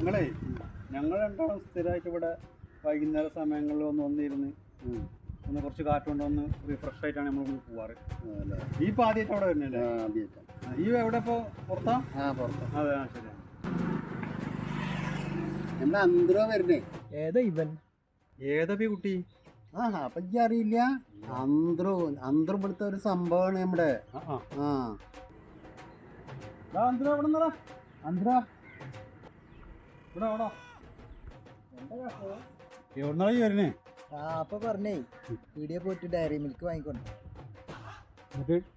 ഞങ്ങൾ രണ്ടാളും സ്ഥിരമായിട്ട് ഇവിടെ വൈകുന്നേര സമയങ്ങളിൽ വന്നിരുന്ന് ഒന്ന് കുറച്ച് കാറ്റുകൊണ്ടൊന്ന് റിഫ്രഷ് ആയിട്ടാണ് നമ്മൾ പോവാറ്. ഈ ഇപ്പം ആദ്യമായിട്ട് അവിടെ വരുന്നില്ലേ? ഈ എവിടെ ഇപ്പോൾ പുറത്താ? അതെ, ശരിയാണ്. എന്താ അന്തരോ വരുന്നേ? ഏതാ ഇവൻ? ഏതാ കുട്ടി? അപ്പൊ അറിയില്ല. അന്തരം ഇവിടുത്തെ ഒരു സംഭവമാണ് നമ്മുടെ. എവിടുന്നായി വരുന്നേ? അപ്പൊ പറഞ്ഞേ പീടിയെ പോയിട്ട് ഡയറി മിൽക്ക് വാങ്ങിക്കൊണ്ട്.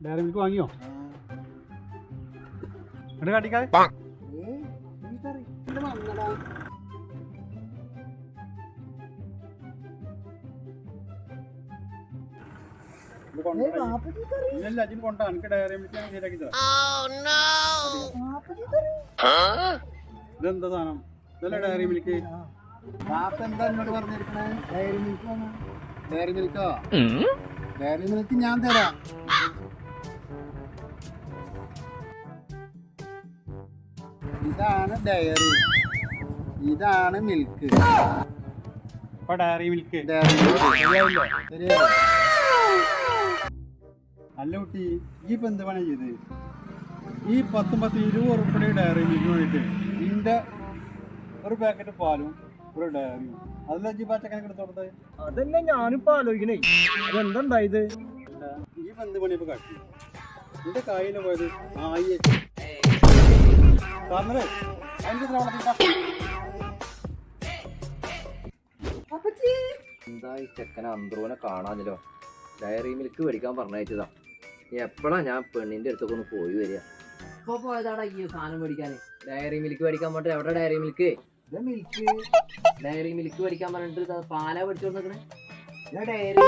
ഡയറി മിൽക്ക് വാങ്ങിയോ? കാട്ടിക്കാ ഇതെന്താ സാധനം? ഇതല്ലേ ഡയറി മിൽക്ക്? എന്താ എന്നോട് പറഞ്ഞിരിക്കണേ? ഡയറി മിൽക്കോ? ഡയറി മിൽക്ക് ഞാൻ തരാം. ഇതാണ് ഡയറി, ഇതാണ് മിൽക്ക്. ഡയറി മിൽക്ക് അല്ല കുട്ടി, ഈ ഇപ്പൊ എന്ത് പണി ചെയ്ത്? ഈ 10-20 ഉറുപ്പിക ഡയറി മിൽക്ക് വേണ്ടിട്ട് നിന്റെ ഒരു പാക്കറ്റ് പാലും ഒരു ഡയറിയും അതിലെ ജീപ്പാച്ചക്കനൊക്കെ എടുത്തോടത്ത്. അതന്നെ ഞാനിപ്പോ ആലോചിക്കണേ, അതെന്തായത്? ഈ എന്ത് പണി ഇപ്പൊ കാട്ടി? നിന്റെ കായില് പോയത് നായി കാരണേ എന്താ ഈ ചെക്കനെ അന്തൂനെ കാണാഞ്ഞല്ലോ? ഡയറി മിൽക്ക് മേടിക്കാൻ പറഞ്ഞയച്ചതാ. എപ്പോഴാ ഞാൻ പെണ്ണിന്റെ അടുത്തൊക്കെ ഒന്ന് പോയി വരിക? ഇപ്പൊ പോയതാടാ ഈ സാധനം മേടിക്കാന്. ഡയറി മിൽക്ക് മേടിക്കാൻ പറഞ്ഞിട്ട് എവിടെ ഡയറി മിൽക്ക്? ഡയറി മിൽക്ക് മേടിക്കാൻ പറഞ്ഞിട്ട് പാലാ മേടിച്ചോണ്ടിരിക്കണേ. ഡയറി